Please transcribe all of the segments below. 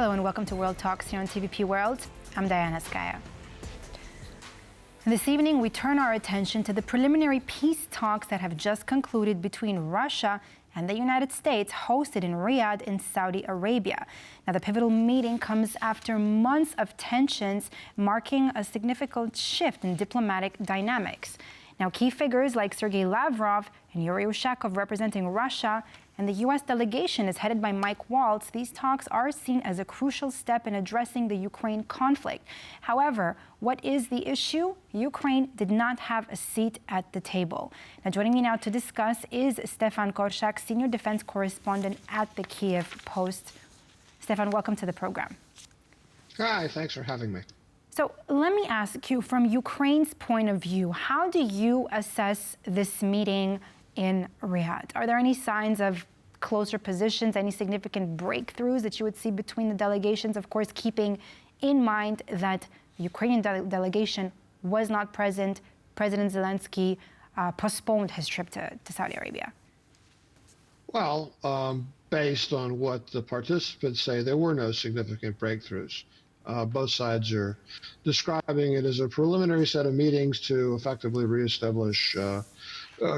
Hello and welcome to World Talks here on TVP World. I'm Diana Skaya. This evening, we turn our attention to the preliminary peace talks that have just concluded between Russia and the United States, hosted in Riyadh in Saudi Arabia. Now, the pivotal meeting comes after months of tensions, marking a significant shift in diplomatic dynamics. Now, key figures like Sergey Lavrov and Yuri Ushakow representing Russia, and the U.S. delegation is headed by Mike Waltz. These talks are seen as a crucial step in addressing the Ukraine conflict. However, what is the issue? Ukraine did not have a seat at the table. Now, joining me now to discuss is Stefan Korshak, senior defense correspondent at the Kyiv Post. Stefan, welcome to the program. Hi, thanks for having me. So let me ask you, from Ukraine's point of view, how do you assess this meeting in Riyadh? Are there any signs of closer positions, any significant breakthroughs that you would see between the delegations? Of course, keeping in mind that the Ukrainian delegation was not present. President Zelenskyy postponed his trip to Saudi Arabia. Well, based on what the participants say, there were no significant breakthroughs. Both sides are describing it as a preliminary set of meetings to effectively reestablish a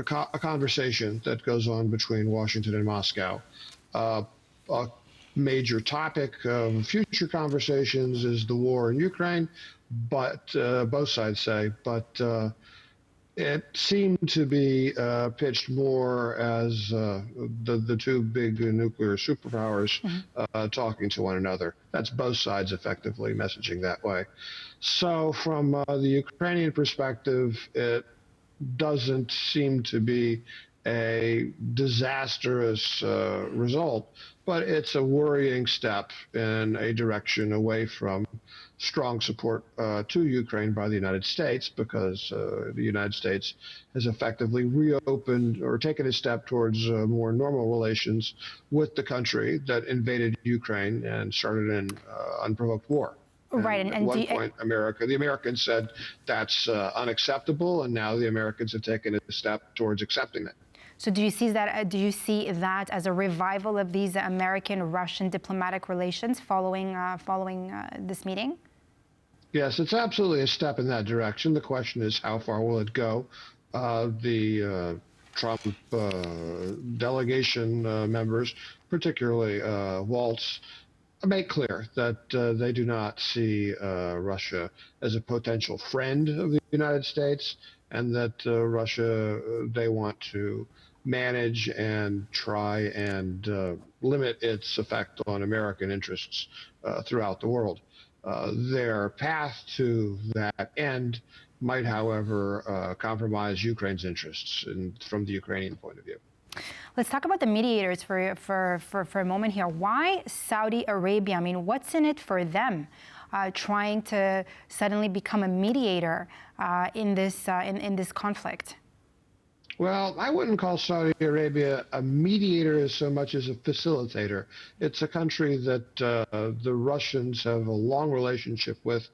conversation that goes on between Washington and Moscow. A major topic of future conversations is the war in Ukraine, but both sides say, it seemed to be pitched more as the two big nuclear superpowers talking to one another. That's both sides effectively messaging that way. So from the Ukrainian perspective, it doesn't seem to be a disastrous result, but it's a worrying step in a direction away from strong support to Ukraine by the United States, because the United States has effectively reopened or taken a step towards more normal relations with the country that invaded Ukraine and started an unprovoked war. Right, and at one point, the Americans said that's unacceptable, and now the Americans have taken a step towards accepting it. So do you see that? Do you see that as a revival of these American-Russian diplomatic relations following this meeting? Yes, it's absolutely a step in that direction. The question is, how far will it go? The Trump delegation members, particularly Waltz, make clear that they do not see Russia as a potential friend of the United States, and that Russia, they want to manage and try and limit its effect on American interests throughout the world. Their path to that end might, however, compromise Ukraine's interests from the Ukrainian point of view. Let's talk about the mediators for a moment here. Why Saudi Arabia? I mean, what's in it for them trying to suddenly become a mediator in this conflict? Well, I wouldn't call Saudi Arabia a mediator so much as a facilitator. It's a country that the Russians have a long relationship with,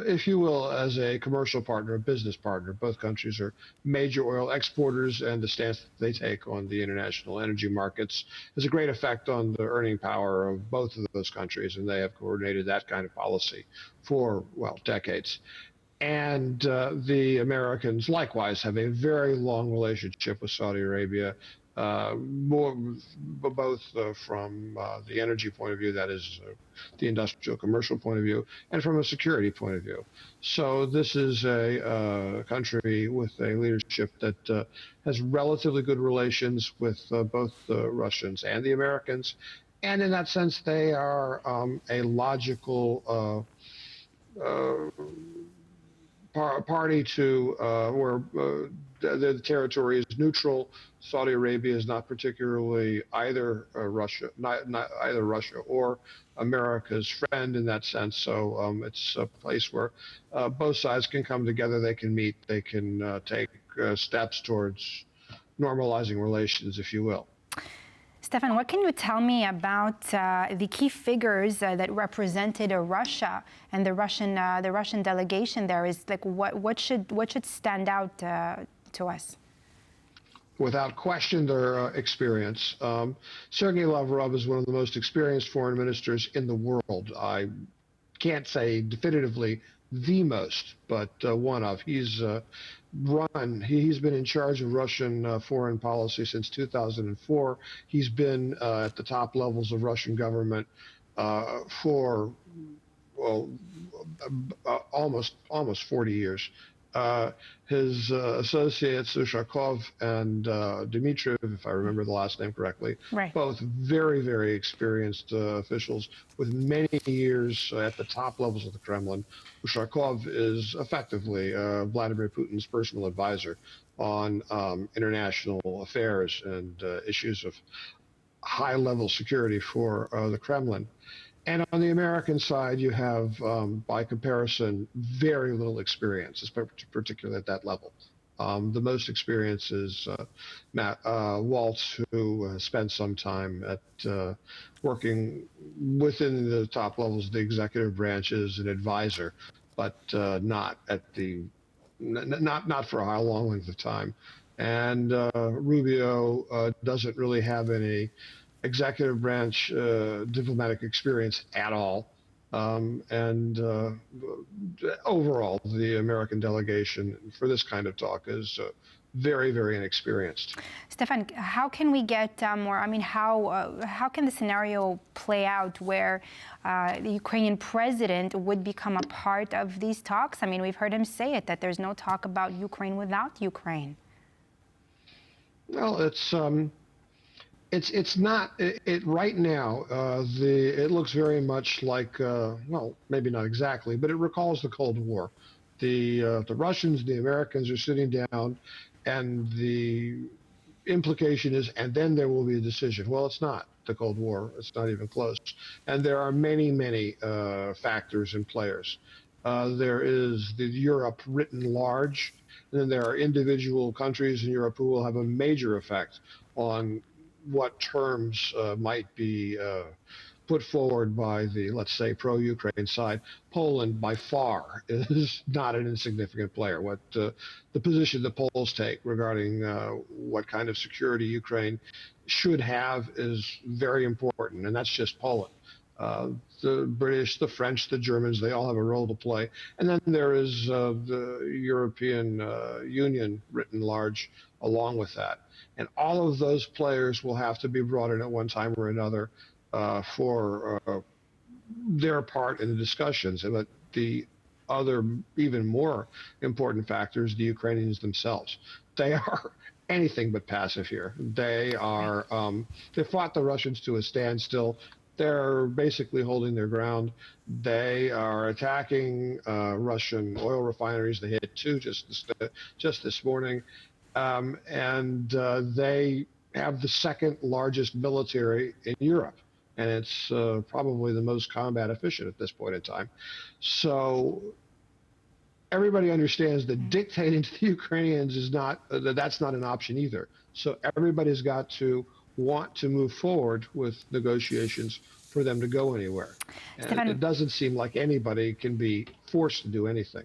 if you will, as a commercial partner, a business partner. Both countries are major oil exporters, and the stance that they take on the international energy markets has a great effect on the earning power of both of those countries, and they have coordinated that kind of policy for, well, decades. And the Americans likewise have a very long relationship with Saudi Arabia, both from the energy point of view, that is the industrial commercial point of view, and from a security point of view. So this is a country with a leadership that has relatively good relations with both the Russians and the Americans. And in that sense, they are a logical party to where the territory is neutral. Saudi Arabia is not particularly either Russia, not either Russia or America's friend in that sense. So it's a place where both sides can come together. They can meet. They can take steps towards normalizing relations, if you will. Stefan, what can you tell me about the key figures that represented Russia and the Russian delegation there? Is like what should stand out to us? without question, their experience. Sergey Lavrov is one of the most experienced foreign ministers in the world. I can't say definitively the most, but one of. He's he's been in charge of Russian foreign policy since 2004. He's been at the top levels of Russian government for, well, almost 40 years. His associates, Ushakow and Dmitriev, if I remember the last name correctly, Right. both very, very experienced officials with many years at the top levels of the Kremlin. Ushakow is effectively Vladimir Putin's personal advisor on international affairs and issues of high-level security for the Kremlin. And on the American side, you have, by comparison, very little experience, particularly at that level. The most experience is Mike Waltz, who spent some time at working within the top levels of the executive branch as an advisor, but not at the not for a long length of time. And Rubio doesn't really have any executive branch diplomatic experience at all. Overall, the American delegation for this kind of talk is very, very inexperienced. Stefan, how can we get more? I mean, how can the scenario play out where the Ukrainian president would become a part of these talks? I mean, we've heard him say it, that there's no talk about Ukraine without Ukraine. Well, it's not right now. It looks very much like well, maybe not exactly, but it recalls the Cold War. The Russians, the Americans are sitting down, and the implication is, and then there will be a decision. Well, it's not the Cold War. It's not even close. And there are many factors and players. There is the Europe written large, and then there are individual countries in Europe who will have a major effect on what terms might be put forward by the, let's say, pro-Ukraine side. Poland, by far, is not an insignificant player. What the position the Poles take regarding what kind of security Ukraine should have is very important, and that's just Poland. The British, the French, the Germans, they all have a role to play. And then there is the European Union written large along with that. And all of those players will have to be brought in at one time or another for their part in the discussions. But the other, even more important factor is the Ukrainians themselves. They are anything but passive here. They fought the Russians to a standstill. They're basically holding their ground. They are attacking Russian oil refineries. They hit two just this morning. And they have the second largest military in Europe. And it's probably the most combat efficient at this point in time. So everybody understands that dictating to the Ukrainians is that's not an option either. So everybody's got to want to move forward with negotiations for them to go anywhere. And it doesn't seem like anybody can be forced to do anything.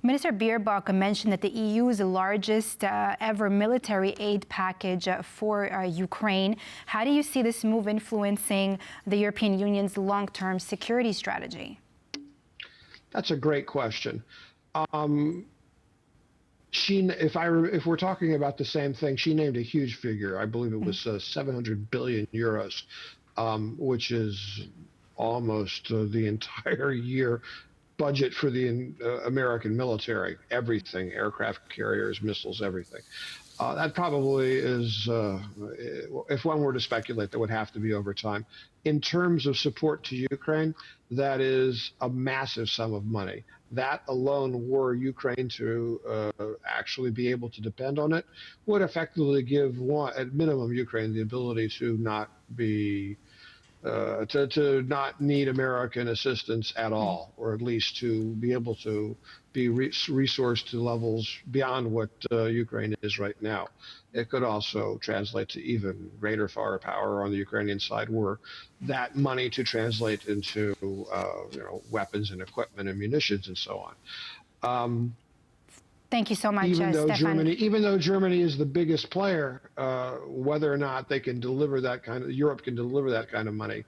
Minister Bierbock mentioned that the EU's largest ever military aid package for Ukraine. How do you see this move influencing the European Union's long-term security strategy? That's a great question. If we're talking about the same thing, she named a huge figure. I believe it was 700 billion euros, which is almost the entire year budget for the American military. Everything, aircraft carriers, missiles, everything. That probably is, if one were to speculate, that would have to be over time. In terms of support to Ukraine, that is a massive sum of money. That alone, were Ukraine to actually be able to depend on it, would effectively give, at minimum, Ukraine the ability to not be to not need American assistance at all, or at least to be able to be resourced to levels beyond what Ukraine is right now. It could also translate to even greater firepower on the Ukrainian side, were that money to translate into weapons and equipment and munitions and so on. Thank you so much, even though Stefan. even though Germany is the biggest player, whether or not they can deliver that Europe can deliver that kind of money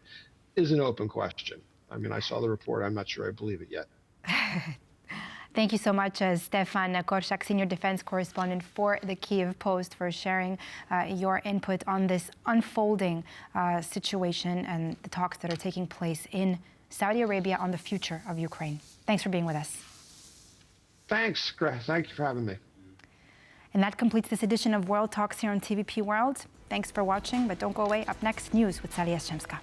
is an open question. I mean, I saw the report. I'm not sure I believe it yet. Thank you so much, Stefan Korshak, senior defense correspondent for the Kyiv Post, for sharing your input on this unfolding situation and the talks that are taking place in Saudi Arabia on the future of Ukraine. Thanks for being with us. Thanks, Grace. Thank you for having me. And that completes this edition of World Talks here on TVP World. Thanks for watching, but don't go away. Up next, news with Sally Yashchemska.